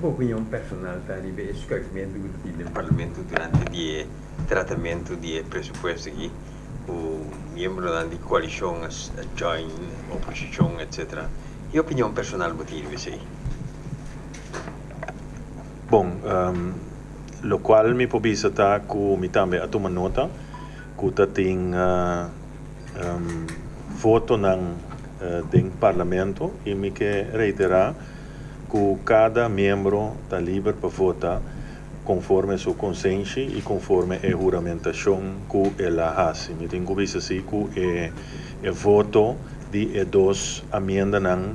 opinião personal tá ali bem escolhimento do parlamento durante o tratamento de presupuesto aqui o membro da coalição a join oposição etc. E opinião personal motivo você? Bom, lo qual mi pobisa ta ku mi tambe a tomar nota ku ta ting voto ng ding parlamento e mi que reiterar que cada membro está livre para votar conforme sua consciência e conforme a juramentação que ela faz. Mi tenho visto assim que o voto de dois emendas não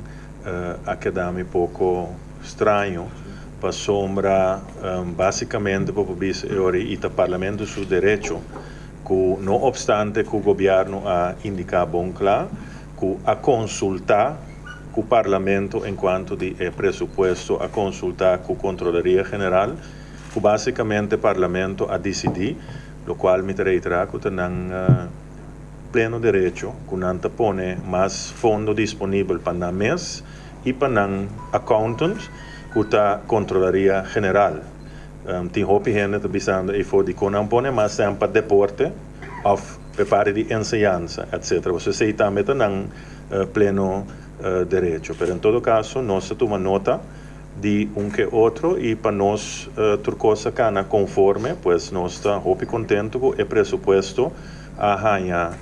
queda pouco estranho para sombra basicamente para o parlamento seu direito que não obstante que o governo a indicar bom claro que a consultar com o parlamento enquanto de presupuesto a consultar com a Controlaria General que basicamente o parlamento a decidir o qual me reiterar que tem pleno direito que não põe mais fundo disponível para o mês e para o accountant que está Controlaria General tem hopi gente que pensando e for de que não põe mais tempo para deporte of prepare de enseñanza, etc. Você sei também tem pleno direito. Pero em todo caso, nós tomamos nota de que outro e para nós tudo coisa cana conforme, pois nós estamos muito contentes com o presupuesto a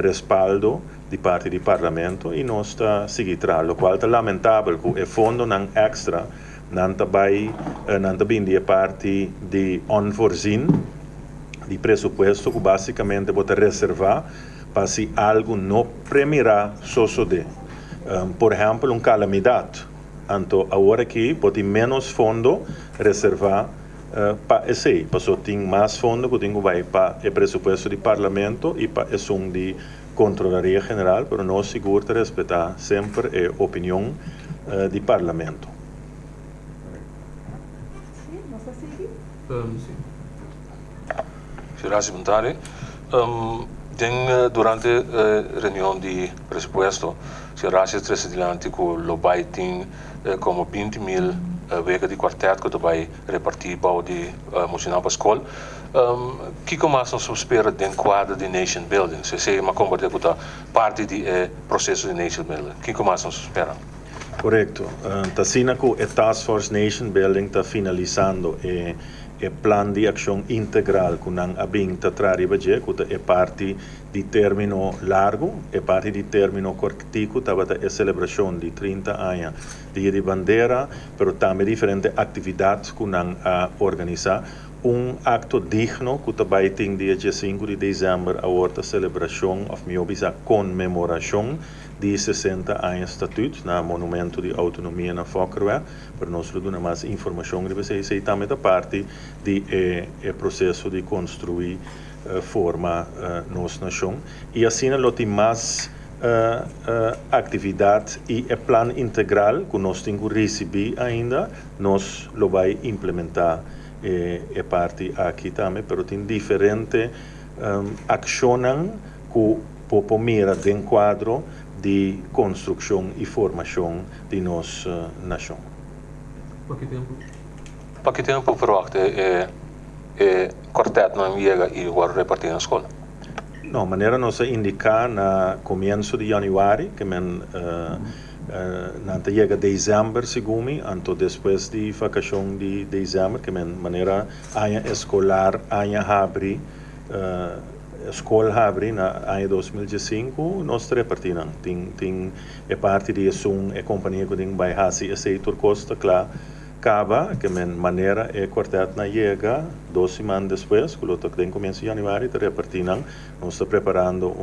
respaldo de parte do parlamento e nós está seguindo, o qual é lamentável que o fundo não extra não vai de parte de unforeseen de presupuesto que basicamente pode reservar para se algo não premiará suceder. Por exemplo, calamidade. Então, agora aqui pode menos fundo reservar para esse, para só tem mais fundo que tem vai para o presupuesto do parlamento e para o de Controlaria General, mas nós seguro respeitar sempre a opinião do parlamento. Grazie Montari. Durante a reunião de presupuesto, se raça presidente com o baiting como 20 mil vega de quarteto que vai repartir para o de emocional para a escola. Que como nós espera dentro do quadro de nation building? Se é uma conversa com a parte do processo de nation building. Que como nós espera? Correto. Tá sina que a Task Force Nation Building está finalizando o plano de ação integral que não abing tá trariba je que é parte de término largo, é parte de término curtico, tava a celebração de 30 anos dia de bandeira, pero também diferentes atividades que não a organizar acto digno que também tem dia 5 de dezembro a outra celebração of miobisa comemoração de 60 anos estatuto na monumento de autonomia na Fokker, para nós dar mais informação de vocês e também da parte do processo de construir forma nossa nação e assim nós temos mais atividade e o plano integral que nós temos que receber ainda nós lo vai implementar a parte aqui também, mas tem diferentes ações que podem mirar dentro do quadro de construção e formação de nossa nação. Para que tempo verwacht quarteto não chega e agora repartir na escola? Não, maneira nós indicar na começo de januário, que não chega dezembro, segundo mim, então depois de vacação de dezembro, que maneira ano escolar, ano abre, escola abre na ano 2015, nós repartimos. Tem a parte de a companhia que tem vai fazer esse turcosta, claro, acaba, que maneira quarteto na chega 2 semanas depois, que o tem começo de januário, repartimos, nós estamos preparando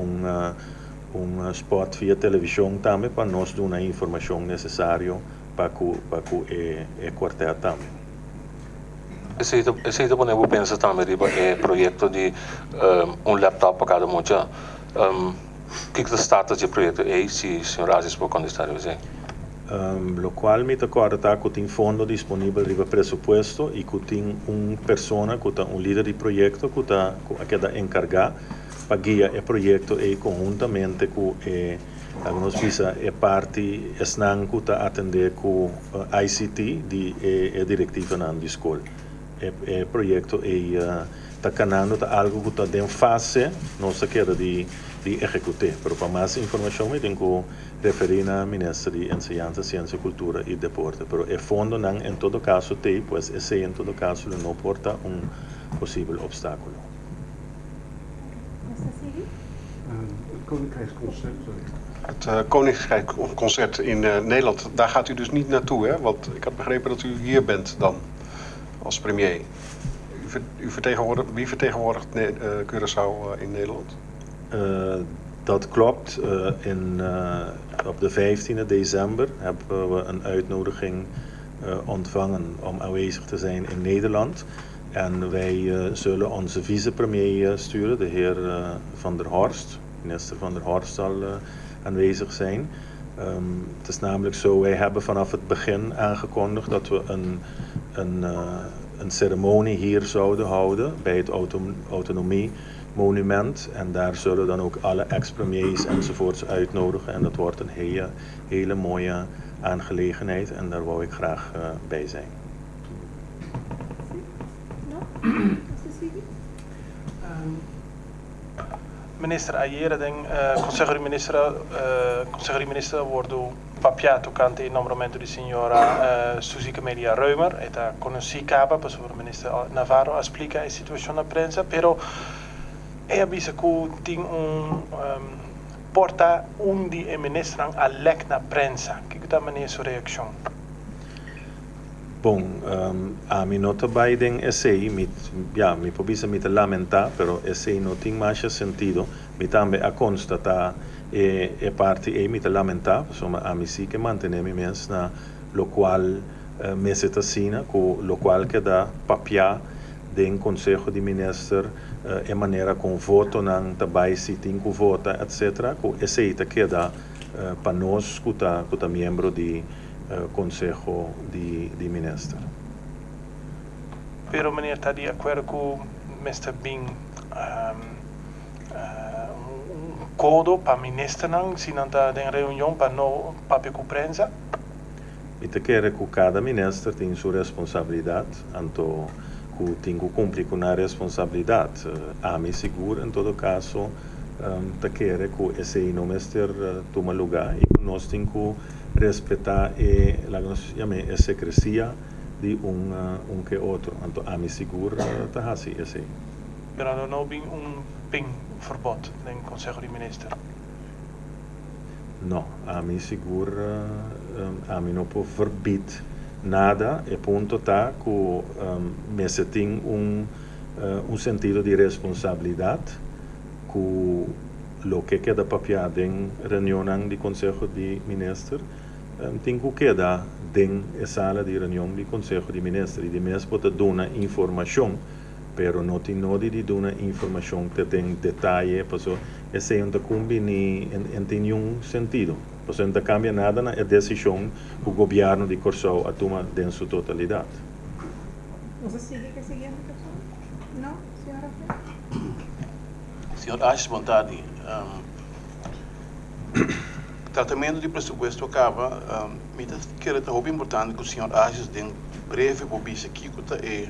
spot via televisão também para nós dar a informação necessária para que o quarteto também. Esse também eu penso também é projeto de laptop para cada um. Que é o status do projeto é se o senhor Aziz pode contestar você? Lo qual me acorda que tem fundo disponível para presupuesto e que tem pessoa, que tem líder de projeto que está encarregado para guiar o projeto e conjuntamente com Nós pisa é parte esnanco ta atender com ICT de é diretiva na escola. É projeto tá canando tá algo que tá em fase nossa queda de executar. Pero para mais informação eu tenho que referir na ministra de Enseñanza, Ciência, Cultura e Deporte. Pero é fundo não em todo caso tem, pois esse em todo caso não porta possível obstáculo. Het Koningschrijksconcert in Nederland, daar gaat u dus niet naartoe, hè? Want ik had begrepen dat u hier bent dan, als premier. Wie vertegenwoordigt Curaçao in Nederland? Dat klopt. Op de 15e december hebben we een uitnodiging ontvangen om aanwezig te zijn in Nederland. En wij zullen onze vicepremier sturen, de heer Van der Horst. Minister Van der Horst zal aanwezig zijn. Het is namelijk zo, wij hebben vanaf het begin aangekondigd dat we een ceremonie hier zouden houden bij het autonomiemonument. En daar zullen dan ook alle ex-premiers enzovoorts uitnodigen. En dat wordt een hele mooie aangelegenheid en daar wou ik graag bij zijn. Minister, ayer Conselho Ministra wordt papia tocante in nombramiento di signora Suzy Media Reumer, eta conosci capa, pues o minister Navarro explica a situação na prensa, pero avisa que tem porta di ministra a lek na prensa. Que está meneer sua reação? Bom, a mim nota Biden me pobisa me lamentar, pero esse não tem mais sentido. Me também a constatar parte me lamentar, soma a mim sim que manter me mesmo na lo qual me setasina, com lo qual que dá papia de Conselho de Ministros de maneira com voto não também se tem que vota, etc. Com esse que dá para nós que tá membro de Conselho de Ministros. Pero meneer está de acordo com Mr. Bing código para ministro não, se não está em reunião para não papel com prensa? E te quer que cada ministro tem sua responsabilidade, então que tem que cumprir com a responsabilidade. A mim seguro, em todo caso, te quer que esse ministro tome lugar e que nós temos que respeitar a secrecia de que outro. Então, a mim seguro, está assim, esse. Pero não tem ping verbod no Conselho de Ministros? Não, a mim seguro, a mim não pode verbied nada, e ponto está que se tem sentido de responsabilidade, que o que queda papiado em reunião do Conselho de Ministros tem que quedar dentro da sala de reunião do Conselho de Ministros, e de mesmo pode dar informação, pero não tem nada de dar informação que tem detalhe, porque esse não combina em nenhum sentido. Porque não cambia nada na decisão que o governo de Curaçao a toma em sua totalidade. ¿Você sigue seguindo, pessoal? Não, senhora? Senhor Aches, vontade. Tratamento de pressuposto acaba. Me quero estar muito importante que o senhor Aches tem breve bobisa aqui que é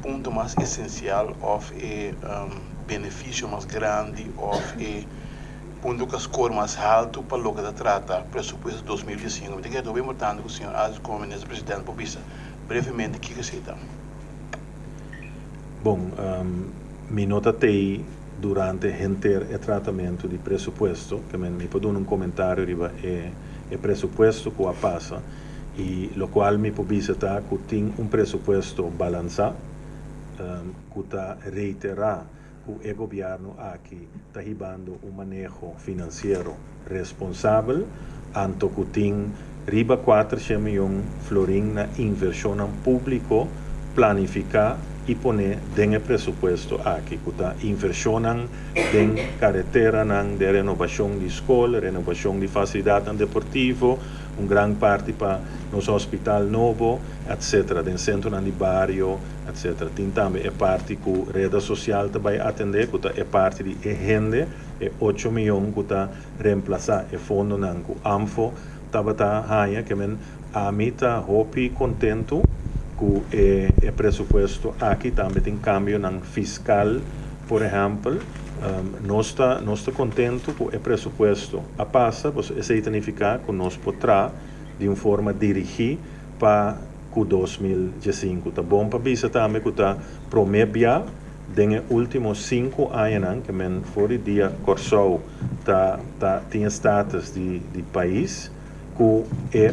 ponto mais essencial of benefício mais grande of ponto que a score mais alto para o que da trata pressuposto 2015. Me quero muito importante que o senhor Aches como ministro presidente bobisa brevemente que receita. Bom, me notei durante o tratamento de pressuposto, que me pode dar comentário riba é pressuposto que passa e lo qual me pode visitar que tem pressuposto balançado, que está reiterar que o governo aqui está ribando manejo financeiro responsável, anto que tem riba 4 milhões florim na inversão público planificar e poner den presupuesto aqui, kuta inversionan den carretera nan de renovação de escola, renovação de facilidade deportivo, grande parte para nosso hospital novo, etc. Den centro de barrio, etc. Tem também parte que a rede social vai atender, kuta parte de gente, 8 milhões kuta reemplazar o fundo nan ku AMFO, tabata haya que men a mita hopi contento com o presupuesto aqui também tem cambio no fiscal, por exemplo, nós está contente com o presupuesto a passa, isso significa que nós podemos de uma forma dirigir para o 2015. Tá bom para bisa também que está promédia den últimos 5 anos que men fora dia Corsou tinha status de país, que o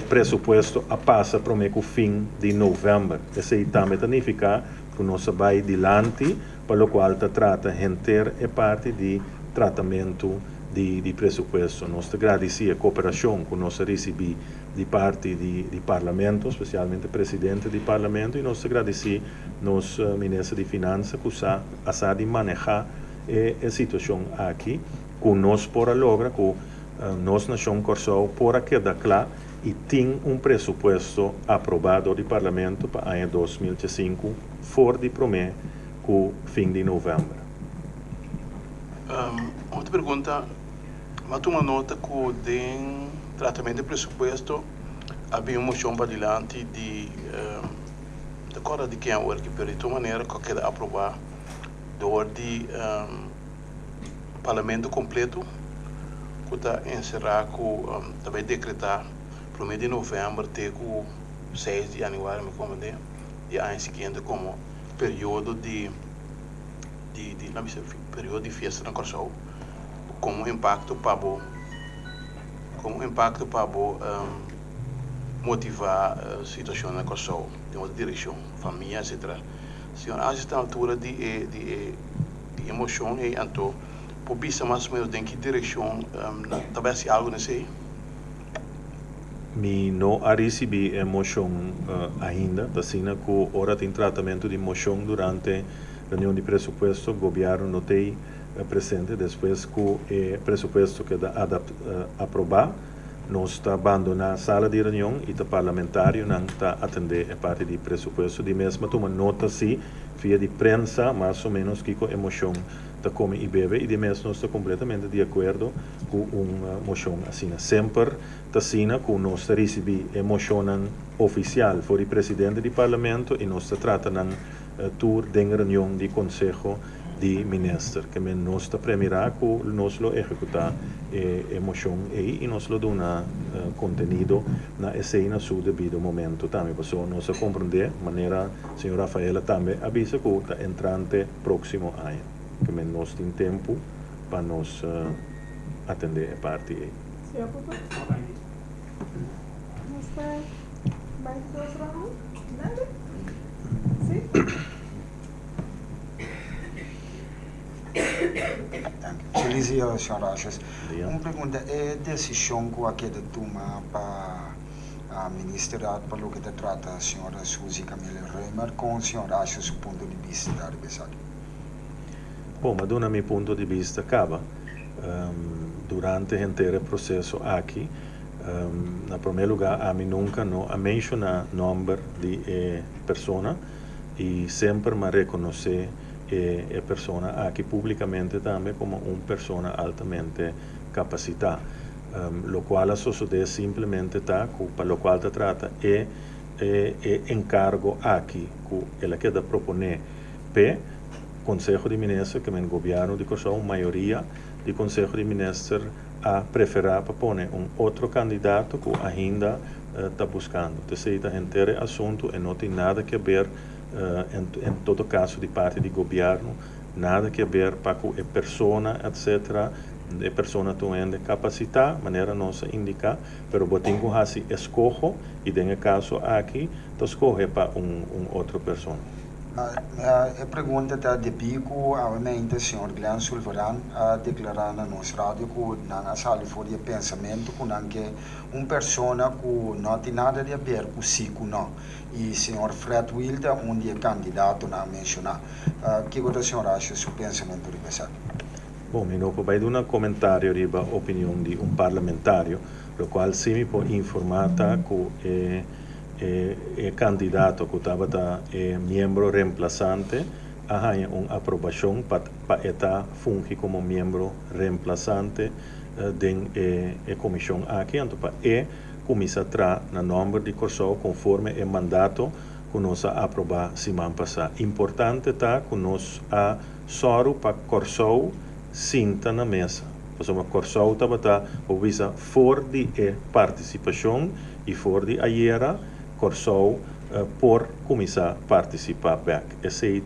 presupuesto a passa para o fim de novembro. Isso também significa que nós vai adiante, para o qual trata de parte de tratamento de presupuesto. Nós agradecemos a cooperação que nós recebemos de parte do Parlamento, especialmente o Presidente do Parlamento, e nós agradecemos ao Ministro de Finanças que está de manejar a situação aqui, que nós por logra que nós nação Corsou por quedar claro e tem presupuesto aprovado do Parlamento para o ano 2015 fora de prometer com o fim de novembro. Outra pergunta, mas uma nota que o tratamento de presupuesto havia uma moção para adiante de acordo de quem é o que de maneira que queda aprovar do Parlamento completo que está encerrar com também decretar para o mês de novembro até o 6 de janeiro, me comandei, de ano seguinte como período de festa na Corsou, como impacto para motivar a situação na Corsou, de outra direção, família, etc. Senhor, a esta altura de emoção e então, por vista mais ou menos em que direção, talvez algo nesse aí? Me não recebi emoção ainda, assim que a hora tem tratamento de emoção durante a reunião de presupuesto, o governo não tem presente, depois que o presupuesto queda aprovado, nós está abandonando a sala de reunião e o parlamentário não está atendendo a parte de presupuesto, de mesmo toma nota se via de prensa, mais ou menos que a emoção está come e bebe, e de mesmo nós está completamente de acordo com uma moção assim. Sempre está assim que nós recebemos emoção oficial for o presidente do parlamento e nós tratamos tour de reunião de conselho de ministro, que nós está premirar que nós lo executar emoção e nós lo dona conteúdo na escena seu devido momento também. Então nós compreender maneira a senhora Rafaela também avisa que está entrante próximo ano, que nós tem tempo para nós atender a parte aí. Senhor Pupa? Você vai do outro lado? Nada? Sim? Felicidades, senhor Achas. Uma pergunta, é decisão que a queda toma para a ministra para o que trata a senhora Suzy Camila Reimer com o senhor Achas do ponto de vista da adversário? Bom, mas do meu ponto de vista, acaba durante o inteiro processo aqui, na primeiro lugar, a mim nunca não menciona o nome de pessoa e sempre me reconhecer a pessoa aqui publicamente também como uma pessoa altamente capacitada, lo qual a sociedade simplesmente está, para o qual se trata é encargo aqui que ela quer proponer para o Conselho de Ministros, que é o governo de Corsou, a maioria do Conselho de Ministros a preferir para pôr outro candidato que ainda está buscando. Então, inteiro assunto e não tem nada que ver em todo caso de parte do governo, nada que ver para que a pessoa, etc., a pessoa tem capacidade, maneira nossa indicar, mas botem com assim escolho e no caso aqui, escolhe para outra pessoa. A pergunta está de pico, obviamente, o senhor Glenn Sulveran declarou na nossa rádio que não sale fora de pensamento, que pessoa que não tem nada a ver com o não. E o senhor Fred Wilde, onde é candidato a mencionar. O que o senhor acha do pensamento de você? Bom, eu não vai dar um comentário sobre a opinião de parlamentário, o qual se me pode informar que candidato que estava membro reemplazante há uma aprovação para estar fungir como membro reemplazante da comissão aqui, então para começar na nome de Corsou conforme o mandato que nós aprovar semana passada. Importante está que nós soro para Corsou sinta na mesa. Porque Corsou estava fora de participação e fora de ayer Corsou por começar a participar back. Esse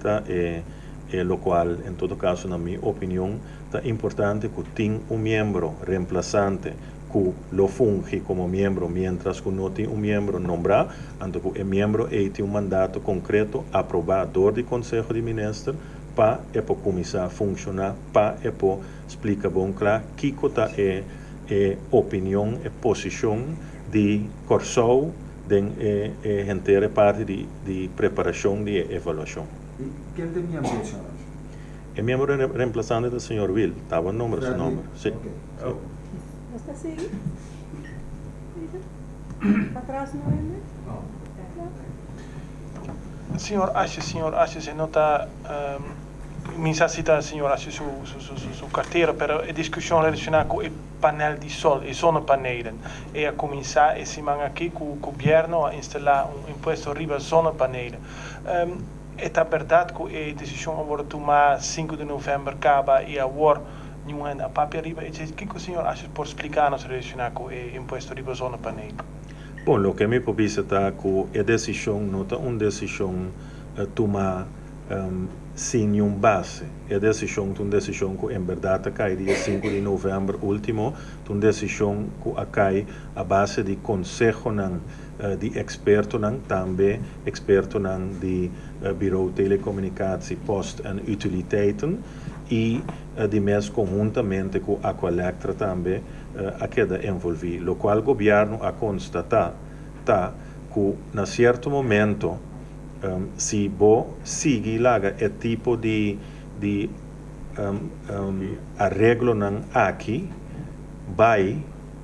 é o qual, em todo caso, na minha opinião, é importante que tenha membro reemplazante que lo funge como membro, mientras que não tem membro nombrado, então que o membro tem mandato concreto aprovado do Conselho de Ministros para começar a funcionar, para explicar bem claro que é opinião e posição de Corsou de inteira parte de preparação de avaliação. Quem tem membro, senhor? É membro reemplazante do senhor Will, estava o número, seu número. Sim. Está seguindo? Para trás não é? Senhor acha, se não está... Minha cita, senhor, acha sua carteira, para a discussão relacionada com o painel de sol e zonnepanelen. E a começar esse ano aqui com o governo a instalar imposto riba zonnepanelen. É verdade que a decisão agora tomar 5 de novembro acaba e agora não é a papel riba. O que o senhor acha por explicar-nos relacionado com o imposto riba zonnepanelen? Bom, o que me pode dizer é que a decisão não é uma decisão tomar sem nenhuma base. A decisão é uma decisão que, em verdade, cai dia 5 de novembro último, é uma decisão que cai a base de conselho de expertos, também expertos de Bureau de Telecomunicatie, Post e Utiliteiten, e de mês conjuntamente com a Aqualectra também a queda envolvida, o qual o governo a constatar que, em certo momento, se você seguir o tipo de arreglo aqui, vai,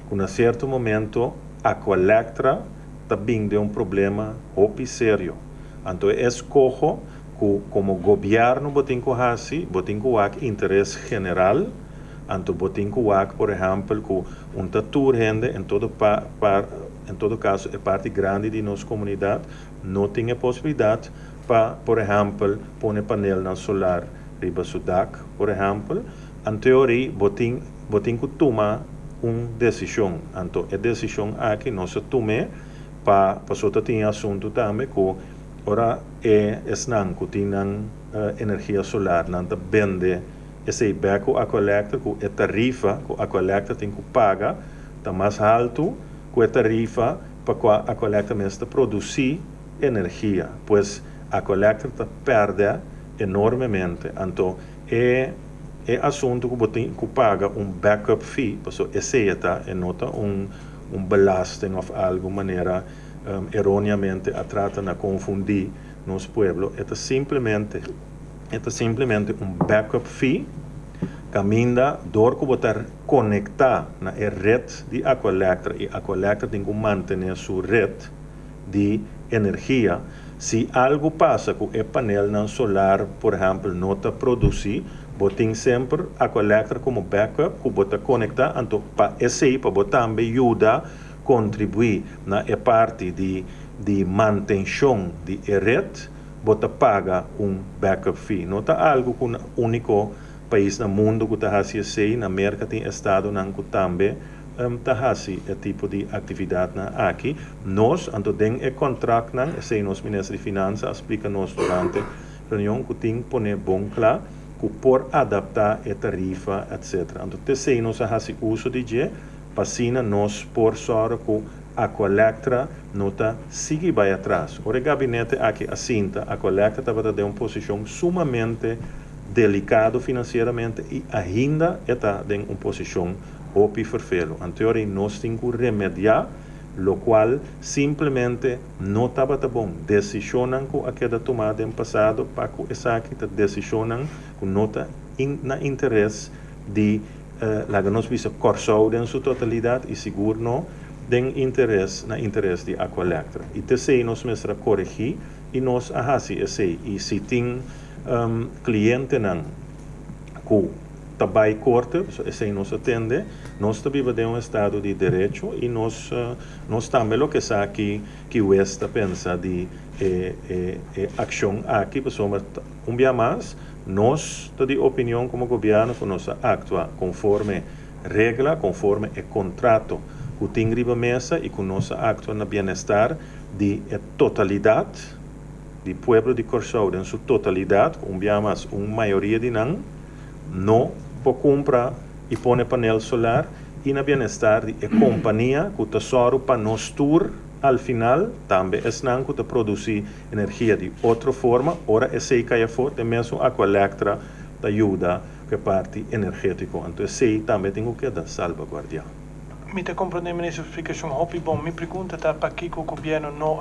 que em certo momento, a Aqualectra também tem problema muito sério. Então, escolho que, como governo, tem que interesse general, então, tem que, por exemplo, que tour rende em todo caso, a parte grande de nossa comunidade não tem a possibilidade para, por exemplo, pôr painel solar riba sudac, por exemplo. Em teoria, tem que tomar uma decisão. Então, a decisão aqui não se toma para só ter assunto também que ora esnan que tem energia solar, não vende esse beco a collecta que a tarifa que a collecta tem que pagar está mais alto que a tarifa para a collecta mesmo produzir energia, pois a collecta perde enormemente. Então, é assunto que tem que pagar backup fee, porque esse é nota belasting of alguma maneira erroneamente a trata de confundir nos pueblos. É simplesmente backup fee caminha door que botar conectar na rede de Aqualectra e Aqualectra tem que manter sua rede de energia. Se algo passa com o painel solar, por exemplo, não está produzir, botem sempre Aqualectra como backup que botar conectar, então para esse para botar também ajuda contribuir na parte de manutenção de rede, botar paga backup fee. Não está algo que o único país no mundo que está assim, na América tem estado que também está assim esse tipo de atividade aqui. Nós, então, tem o contrato, esse nosso ministro de Finanças explica-nos durante a reunião que tem que pôr bom claro que por adaptar a tarifa, etc. Então, esse nós fazemos uso de para nós por sorte que a Colectra nota sigue vai atrás. O gabinete aqui assinta, a Colectra estava de uma posição sumamente delicado financeiramente e ainda está em uma posição opi vervelo. Em teoria, nós temos que remediar, lo qual simplesmente não estava bom. Decisionam que aquela tomada no passado para que essa aqui decisionam que não está na interesse de nós visa Corsau em sua totalidade e seguro não tem interesse na interesse de a Colectra. E terceiro, nós mesmo corrigir e nós ahasi esse e se tem cliente não que trabalha corte, esse nós atende, nós também temos um estado de direito e nós também o que sabe que o Oeste pensa de ação aqui, pessoal, um dia mais, nós temos opinião como governo que nós atua conforme regra, conforme o contrato que tem riba mesa e que nós atua na bem-estar de totalidade do povo de Corsau em sua totalidade, um dia mais, uma maioria de não pode comprar e põe painel solar e na bem-estar de companhia que o tesouro para nós tour al final também é não que produzir energia de outra forma, ora é sei que é forte mesmo a Colectra ajuda que parte energética, então sei também tenho que dar salvaguardia. Me te compreender meneer sua explicação hobby bom. Me pergunta tá para que o governo não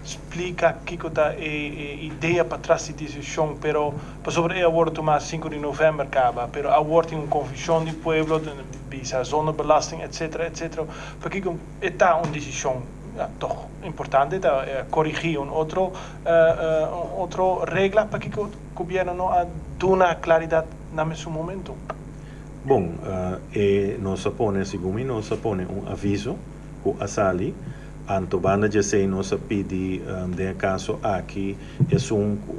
explica que tá ideia para trás de decisão, pero sobre o aborto mais 5 de novembro acaba, pero a aborto uma confusão do povo, visa zonnebelasting, etc, etc. Para que está uma decisão toch importante, corrigir outra regra para que o governo não dá uma claridade nesse momento. Bom, nós põe, segundo nós põe aviso com a sali, anto banda de sei nós pedi de caso aqui é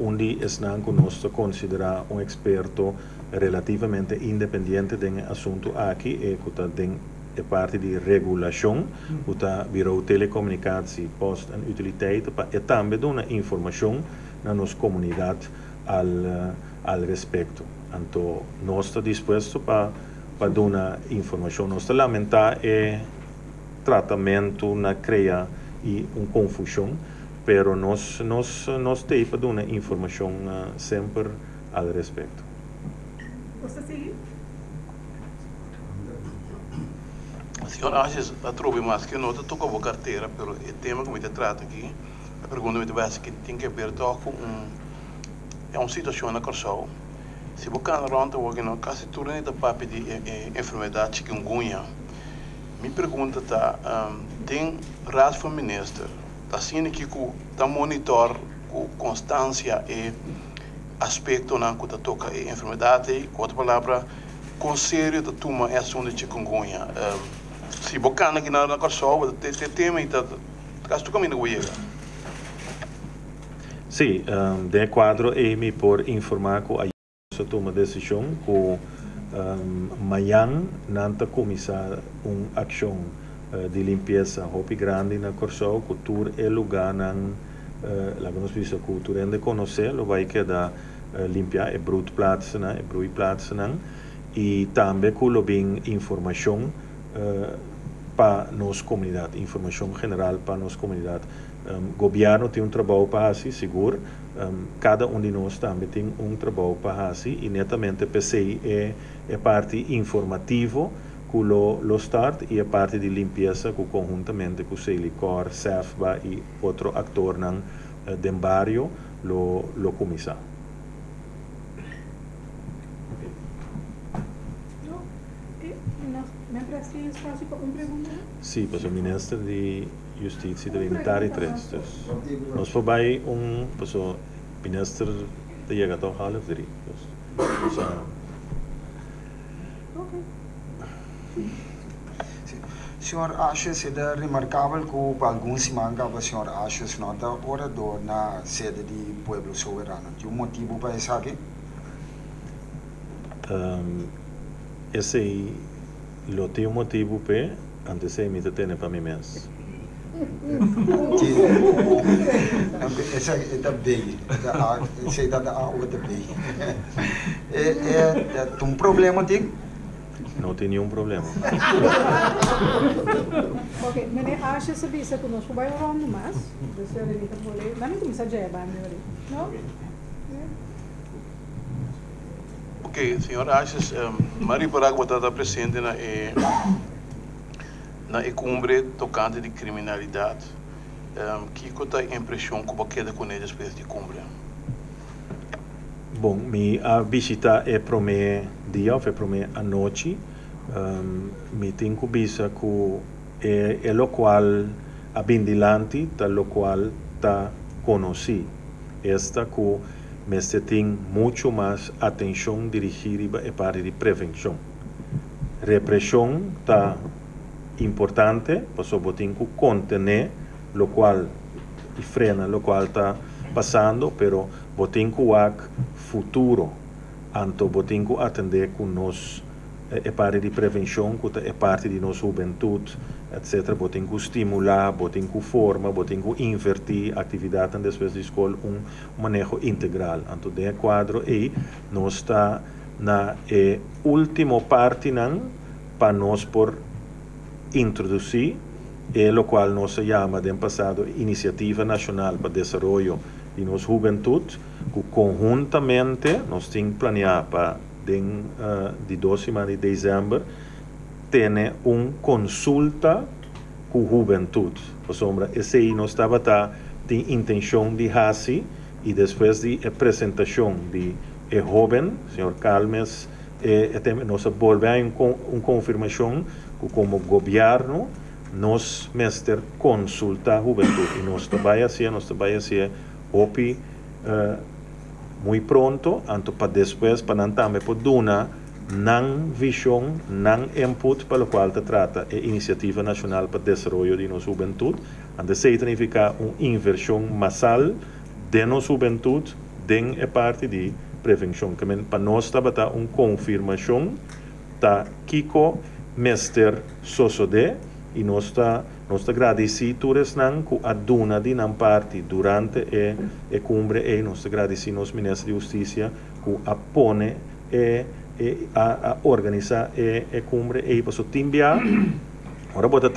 onde está que nós considera experto relativamente independente de assunto aqui é que está parte de regulação, que está virou telecomunicatie, post en utiliteiten, e também dá informação na nossa comunidade al respecto. Então, nós estamos dispostos para dar informação. Nós lamentar tratamento na cria e uma confusão, mas nós temos para dar informação sempre al respecto. Você seguir? Senhor, acho que trouxe mais que nota toca a carteira, pelo tema que me trata aqui, a pergunta me vai que tem que ver com uma situação na Corsau. Se você não ronda, você não quase tudo é da parte de enfermidade chikungunya. Me pergunta tem raad minister, está sendo que está monitor com constância e aspecto na que toca a enfermidade, outra palavra, conselho da turma é assunto de chikungunya. Se você não aqui na Corsau, tem tema e caso tu caminho com ele. Sim, de quadro me por informar que a toma decisão que amanhã nanta começar uma ação de limpeza hopi grande na Corsau, que tur é lugar nan la que nós visa que tur ende conhecer, lo vai quedar limpar e broedplaatsen, e broeiplaatsen e também que lo bem informação para nossa comunidade, informação general para nossa comunidade. Governo tem trabalho para fazer, seguro. Cada de nós também tem trabalho para fazer e netamente PCI é parte informativa que lo start e a parte de limpeza que conjuntamente com o Selicor, SEFBA e outro ator do barrio lo começar. Sim, para o ministro de Justiça deve imitar e três. Nós vai pessoa ministro de chega toch half 3. Senhor Ashes, é remarcável que alguns semanas o senhor Ashes não está orador na sede do Pueblo Soberano. Tem motivo para isso aqui? Esse aí, lo tem motivo para antes de me ter para mim mesmo. Essa é da bem, essa é da água da bem. É um problema tem? não tem nenhum problema. Ok, meneer Asje sabia conosco vai um round mais. Dus we niet te voelen. Dan moet je zeggen bij me. No? Ok, senhor Ashes, Mari Paragua está presente na cumbre tocante de criminalidade. Que qual é a impressão que você quer com eles depois de cumbre? Bom, minha visita é para mim dia, ou para mim à noite. Me tenho vista que é o qual a bindilante, tá o qual tá conheci. Esta que me tem muito mais atenção dirigida para a parte de prevenção. Repressão tá importante, porque eu tenho que conter o qual e frena o qual está passando, pero eu tenho que futuro, então eu tenho que atender com nós a parte de prevenção, que é parte de nossa juventude, etc. Eu tenho que estimular, eu tenho que formar, eu tenho que invertir atividade depois da escola, manejo integral. Então, de quadro aí, nós está na última parte para nós por introduzir o qual nós chamamos de passado Iniciativa Nacional para o Desenvolvimento de nossa Juventude, que conjuntamente nós temos planeado para de 12 de dezembro ter uma consulta com a juventude. Por sombra, esse aí nós estava de intenção de fazer e depois de apresentação de jovem, senhor Calmes, nós volvemos uma confirmação que como governo nós mestre consulta a juventude e nós trabalhamos hopi muito pronto, então para depois para não também poder dar não visão, não input para o qual se trata a Iniciativa Nacional para o Desenvolvimento de nossa Juventude, então isso significa uma inversão massal de nossa juventude dentro da parte de prevenção, que para nós está uma confirmação da Kiko mestre Sosode e nós agradecemos todos que a dona de não parte durante a cumbre e nós agradecemos ao Ministro de Justiça que apone a organizar a cumbre e para o time agora vou estar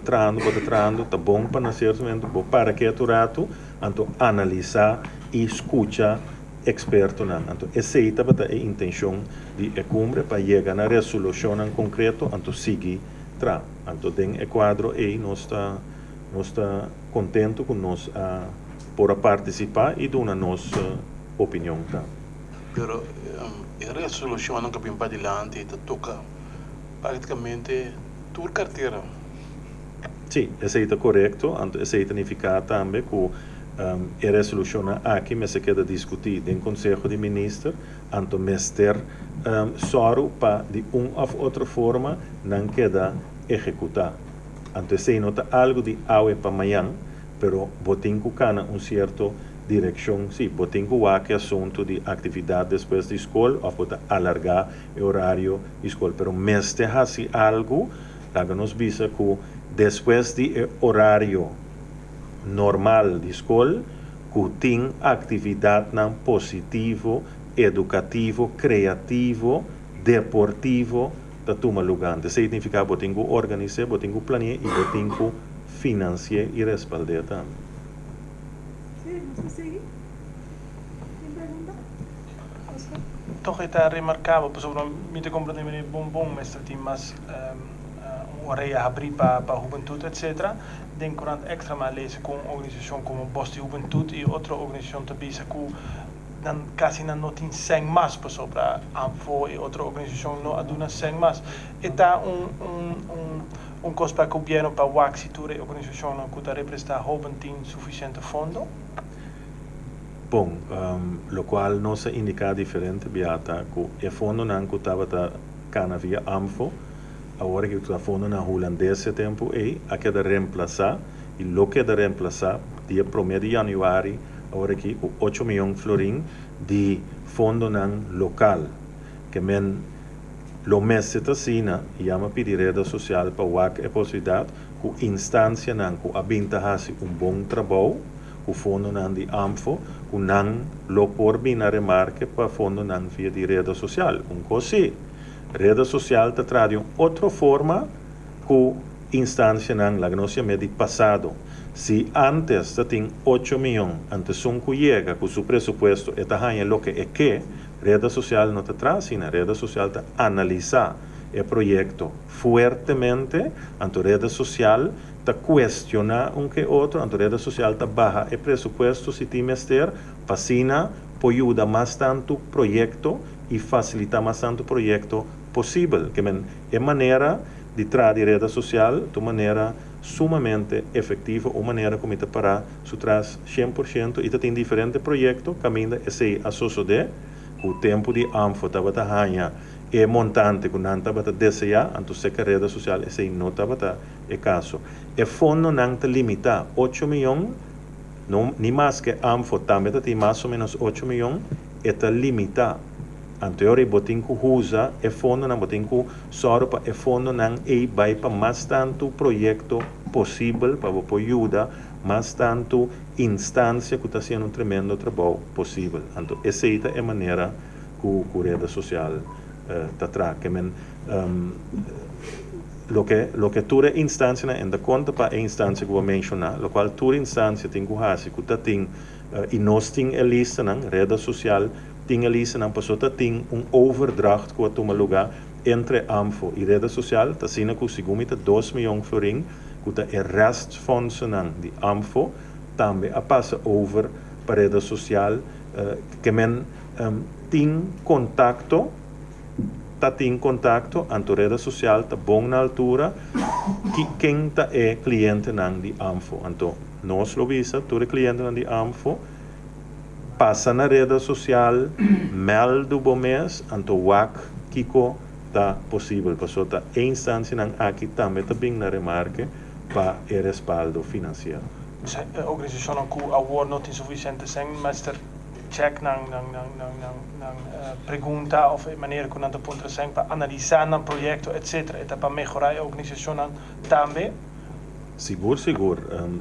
trabalhando, tá bom para nascer vou para que rato, então analisar e escutar experto então essa é a intenção de a cumbre para chegar na resolução em concreto, então seguir então tem quadro e nós está contente com nós por participar e dar nossa opinião. Pero a resolução não cabe para adiante toca praticamente tua carteira. Sim, isso é correto. Isso significa também que a resolução aqui me se queda discutir no Conselho de Ministros, então mestre só para de uma ou outra forma não queda executar. Então isso não é algo de hoje para amanhã, pero botem que cana certo direção, sim, botem que assunto de atividade depois da escola ou pode alargar o horário da escola, pero mestre assim algo, nos visa que depois do horário normal de escola, que tem atividade positivo, educativo, criativo, deportivo, da toma lugar. Isso significa que tem que organizar, tem que planear e tem que financiar e respaldar também. Sim, não sei. Tem pergunta? Toch é remarcável, por exemplo, me te compreendo meneer Bombom, mestre tem mais uma área abrir para a juventude, etc. Denk curant extra maar lezen com uma organização como Bos de Juventude e outra organização também que dan quase não tem 100 mais pessoas para ANFO e outra organização não aduna 100 mais. Está costo para o governo para o axitura e organização que representa jovem tem suficiente fundo? Bom, o qual nos indica diferente beata que o fundo não que estava cana via ANFO, agora que o fundo na holandesa tempo a que de reemplazar e lo que de reemplazar dia 1 de januário agora aqui o 8 milhões florim de fundo local que men lo messe tasina e chama pedir rede social para o a possibilidade que instância que abinta hasi bom trabalho o fundo de ANFO que não lo por bem na remarque para fundo via de rede social coisa rede social te trae otra forma que instancia en la ganancia media pasado. Si antes tem 8 milhões, antes que llega con su presupuesto, está en lo que es que, rede social no te trae, la rede social te analiza el proyecto fuertemente, ante rede social te cuestiona un que otro, ante rede social te baja el presupuesto si te mester, fascina, ayuda más tanto proyecto y facilita más tanto proyecto posible, que es manera de traer rede social de manera sumamente efectiva, uma maneira como para su traz 100% e tem diferentes projetos caminho esse associado o tempo de ANFO estava ganha e montante que não estava desejar, então se que rede social esse não estava é caso. E fundo não te limita 8 milhões, não nem mais que ANFO também tem mais ou menos 8 milhões, e te limita. Anterior, botin que usa e fundo não botin que sorpa e fundo não e vai para mais tanto projeto possível para você ajudar mais tanto instância que está sendo tremendo trabalho possível. Então, essa é a maneira que a rede social está trazendo. Lo que toda instância ainda conta para a instância que eu vou mencionar, lo qual toda instância tem que fazer, que tem e nós tem a lista na rede social. Tem ali se não passou tem overdracht que toma lugar entre ANFO e rede social, tá sendo que o segundo 2 milhões florin que é restfondsen de ANFO também a passa over para rede social que men tem contato ante rede social tá bom na altura que quem tá é cliente de ANFO, então nós lo visa todo cliente de ANFO passa na rede social, melda o mês, então o Kiko está possível, porque está em instância aqui também está bem na remarca para o respaldo financeiro. A organização que o award não tem suficiente sem, mas check na pergunta ou a maneira que não ponto sem para analisar o projeto, etc. É para melhorar a organização também. Seguro.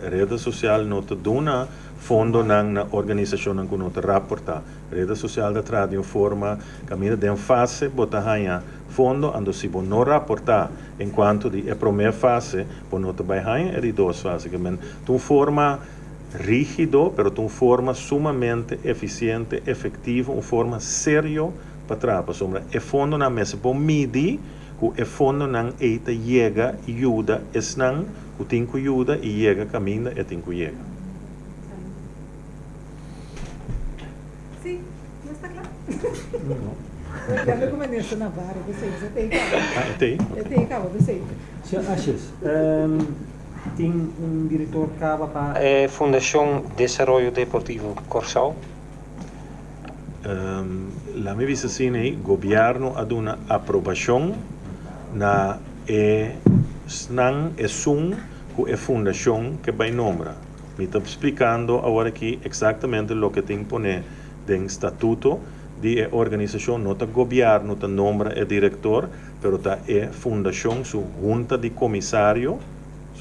A rede social não te dá fundo na organização que não te rapporta. A rede social da tradução forma caminho de fase bota ganha fundo, ando se você não rapportar enquanto de a primeira fase, você não te vai ganhar é de duas fases. Tu forma rígido, pero de forma sumamente eficiente, efectiva, uma forma séria para trás. O fundo na mesa por medir que o fundo não chega e ajuda, não o tem que ajuda e chega caminho e tem que chega. Sim, não está claro. Eu quero como nessa Navarra, você tem cabo. Tem? Eu tenho cabo, você. Senhor Ashes, tem diretor cabo para a Fundação Desarrollo Deportivo Corsao? La minha visão é que o governo ha uma aprovação na SNAN é que a fundação que vai nombrar. Me está explicando agora aqui exatamente o que tem que pôr no estatuto de organização, não está governo, não está nombra o diretor, mas está a fundação, sua junta de comissário,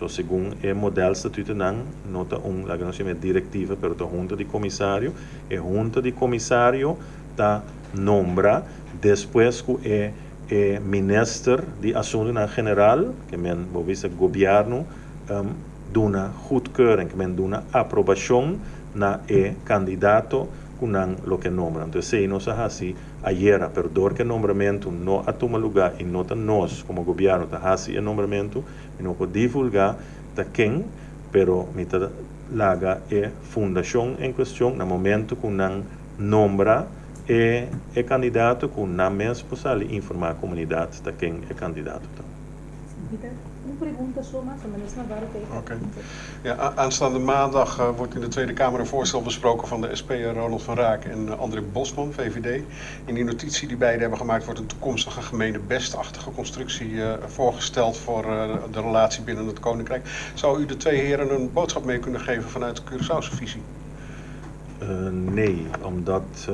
segundo o modelo estatuto não está a diretiva, mas está a junta de comissário, a junta de comissário está nombra, depois que o ministro de Assuntos General, que é o governo, duna goedkeuring, que duna aprovação na candidato com lo que nombra. Então, se não se assim, ayer, pero dor que nombramento não a toma lugar e não nós, como governo, tá assim o nombramento, e não pode divulgar da quem, pero me tá laga é fundação em questão, no momento que não nombra é candidato com na mesma possibilidade informar a comunidade de quem é candidato. Een pergunta zo, maar zo naar waar het Oké. Ja, aanstaande maandag wordt in de Tweede Kamer een voorstel besproken van de SP Ronald van Raak en André Bosman, VVD. In die notitie die beiden hebben gemaakt wordt een toekomstige gemene bestachtige constructie voorgesteld voor de relatie binnen het Koninkrijk. Zou u de twee heren een boodschap mee kunnen geven vanuit de Curaçaose visie? Nee, omdat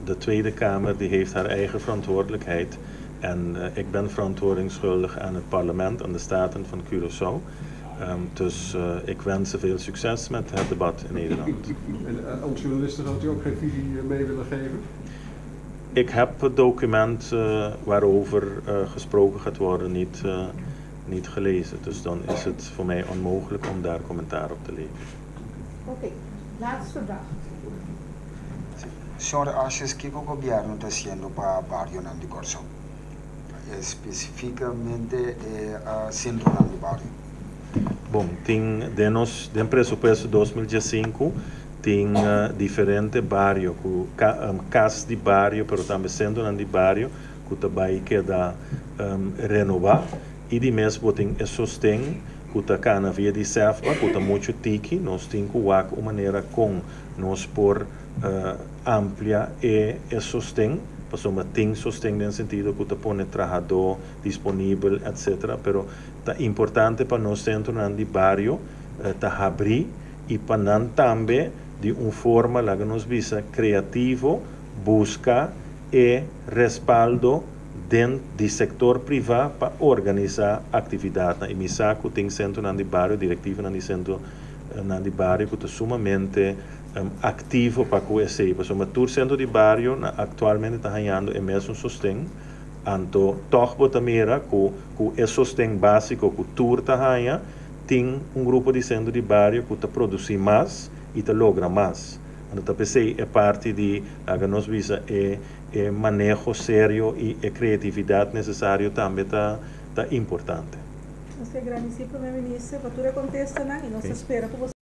de Tweede Kamer die heeft haar eigen verantwoordelijkheid. En ik ben verantwoordingsschuldig aan het parlement, aan de Staten van Curaçao. Dus ik wens ze veel succes met het debat in Nederland. En als journalisten had u ook geen visie mee willen geven? Ik heb het document waarover gesproken gaat worden niet gelezen. Dus dan is het voor mij onmogelijk om daar commentaar op te leveren. Oké, laatste vraag. Senhor Ashes, que o governo está haciendo para barrio Nandi Corso? Especificamente centro Nandi barrio. Bom, tem presupuesto 2015 tem diferente barrio, casas de barrio, pero também centro Nandi barrio, que também queda renovar. E de mesmo tem sostém, que está cá na via de Sefba, que está muito tiki, nós temos uma maneira com nós por amplia e sostém, porque tem sostém no sentido que está põe trabalhador disponível, etc. Pero está importante para nós centro Nandi barrio, está abrir e para nós também de uma forma que nos visa criativo, busca e respaldo dentro do setor privado para organizar atividade. E me saco tem centro Nandi barrio, diretivo Nandi centro Nandi barrio, que está sumamente ativo para conhecer. Porque o centro de barrio atualmente está ganhando o mesmo sustento. Então, toch botamera com o sustento básico que o tour está ganhando, tem grupo de centro de barrio que está produzindo mais e está logra mais. Então, pensei é parte de que nos visa manejo sério e criatividade necessário também está importante. Nós que agradecer para o meu ministro, para tudo contesta, né? E nós espera por você.